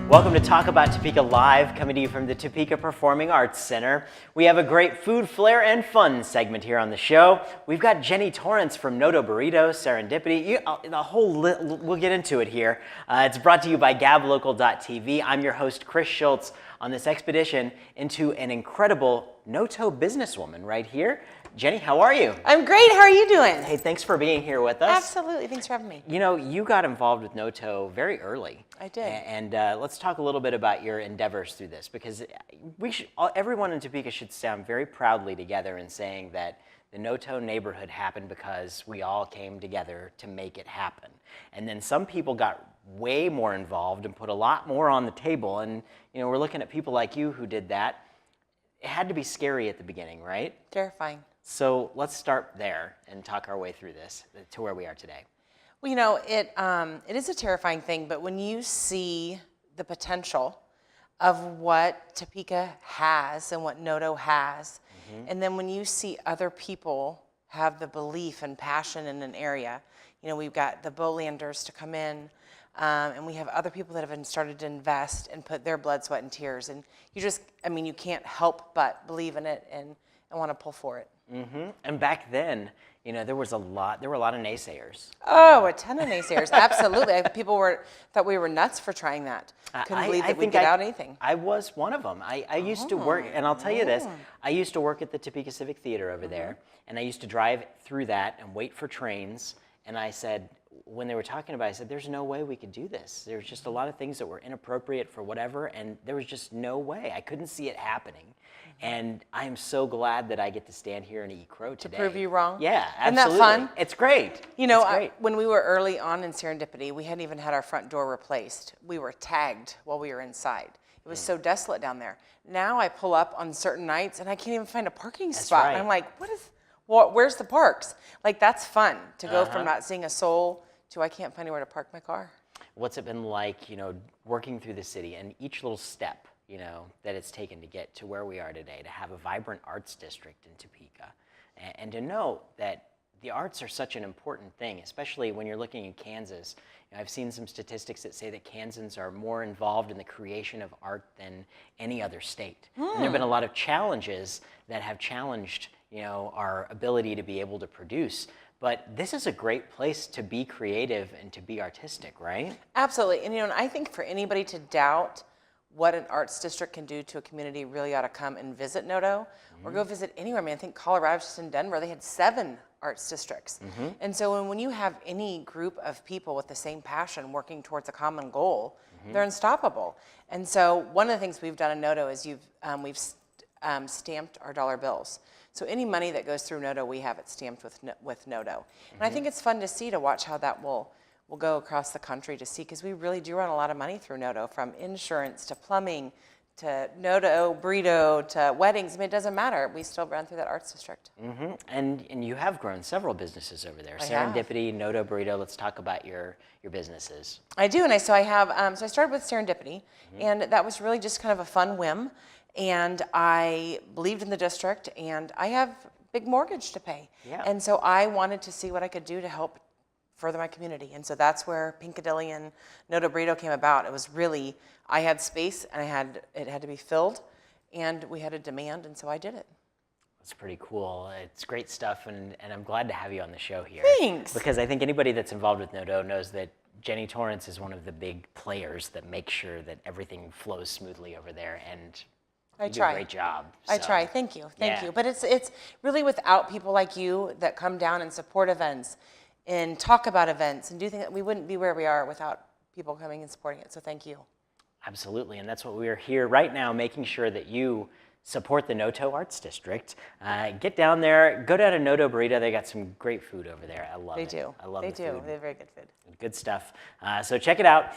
Welcome to Talk About Topeka Live, coming to you from the Topeka Performing Arts Center. We have a great Food Flair and Fun segment here on the show. We've got Jenny Torrence from Noto Burrito, Serendipity, we'll get into it here. It's brought to you by gablocal.tv. I'm your host, Chris Schultz, on this expedition into an incredible Noto businesswoman right here. Jenny, how are you? I'm great. How are you doing? Hey, thanks for being here with us. Absolutely. Thanks for having me. You know, you got involved with Noto very early. I did. And let's talk a little bit about your endeavors through this, because everyone in Topeka should stand very proudly together in saying that the Noto neighborhood happened because we all came together to make it happen. And then some people got way more involved and put a lot more on the table. And, you know, we're looking at people like you who did that. It had to be scary at the beginning, right? Terrifying. So let's start there and talk our way through this to where we are today. Well, you know, it is a terrifying thing, but when you see the potential of what Topeka has and what Noto has, and then when you see other people have the belief and passion in an area, you know, we've got the Bowlanders to come in, and we have other people that have started to invest and put their blood, sweat, and tears, and you just, I mean, you can't help but believe in it and want to pull for it. And back then, you know, there were a lot of naysayers. Oh, a ton of naysayers, absolutely. People thought we were nuts for trying that. Couldn't believe that we'd get out anything. I was one of them. I used to work, and I'll tell you this, I used to work at the Topeka Civic Theater over there, and I used to drive through that and wait for trains, and I said, when they were talking about it, I said, there's no way we could do this. There's just a lot of things that were inappropriate for whatever, and there was just no way. I couldn't see it happening. And I am so glad that I get to stand here and eat crow today. To prove you wrong? Yeah, Isn't absolutely. that fun? It's great. You know, it's great. When we were early on in Serendipity, we hadn't even had our front door replaced. We were tagged while we were inside. It was so desolate down there. Now I pull up on certain nights and I can't even find a parking spot. right. And I'm like, where's the parks? Like, that's fun to go from not seeing a soul to I can't find anywhere to park my car. What's it been like, you know, working through the city and each little step, you know, that it's taken to get to where we are today, to have a vibrant arts district in Topeka, and to know that the arts are such an important thing, especially when you're looking at Kansas. You know, I've seen some statistics that say that Kansans are more involved in the creation of art than any other state. And there have been a lot of challenges that have challenged, you know, our ability to be able to produce. But this is a great place to be creative and to be artistic, right? Absolutely. And, you know, and I think for anybody to doubt what an arts district can do to a community really ought to come and visit Noto or go visit anywhere. I mean, I think Colorado, just in Denver, they had 7 arts districts. And so when you have any group of people with the same passion working towards a common goal, they're unstoppable. And so one of the things we've done in Noto is we've stamped our dollar bills. So any money that goes through Noto, we have it stamped with Noto. And I think it's fun to watch how that will go across the country to see, because we really do run a lot of money through Noto, from insurance to plumbing to Noto Burrito to weddings. I mean, it doesn't matter. We still run through that arts district. And you have grown several businesses over there. Serendipity, Noto Burrito. Let's talk about your businesses. I do, and I started with Serendipity, and that was really just kind of a fun whim. And I believed in the district, and I have a big mortgage to pay. Yeah. And so I wanted to see what I could do to help further my community. And so that's where Pinkadilly and Noto Burrito came about. It was really, I had space, and it had to be filled, and we had a demand, and so I did it. That's pretty cool. It's great stuff, and I'm glad to have you on the show here. Thanks. Because I think anybody that's involved with Noto knows that Jenny Torrence is one of the big players that make sure that everything flows smoothly over there, and you do a great job. I try. Thank you. Thank you. But it's really without people like you that come down and support events and talk about events and do things, we wouldn't be where we are without people coming and supporting it. So thank you. Absolutely. And that's what we are here right now, making sure that you support the Noto Arts District. Get down there, go down to Noto Burrito. They got some great food over there. I love it. They do. I love the food. They do. They have very good food. Good stuff. So check it out.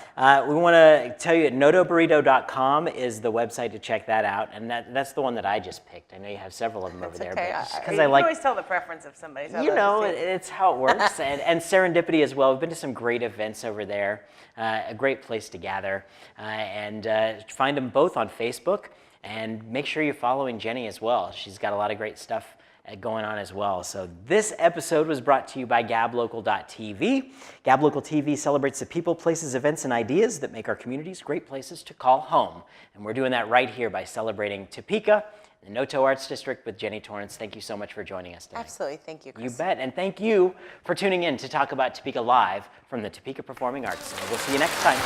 We want to tell you notoburrito.com is the website to check that out, and that's the one that I just picked. I know you have several of them over there. Okay. Because I always tell the preference of somebody. So you know, it's how it works. and Serendipity as well. We've been to some great events over there. A great place to gather. And find them both on Facebook. And make sure you're following Jenny as well. She's got a lot of great stuff going on as well. So this episode was brought to you by gablocal.tv. Gab Local TV celebrates the people, places, events, and ideas that make our communities great places to call home. And we're doing that right here by celebrating Topeka, the Noto Arts District with Jenny Torrence. Thank you so much for joining us today. Absolutely. Thank you, Chris. You bet. And thank you for tuning in to talk about Topeka Live from the Topeka Performing Arts Center. We'll see you next time.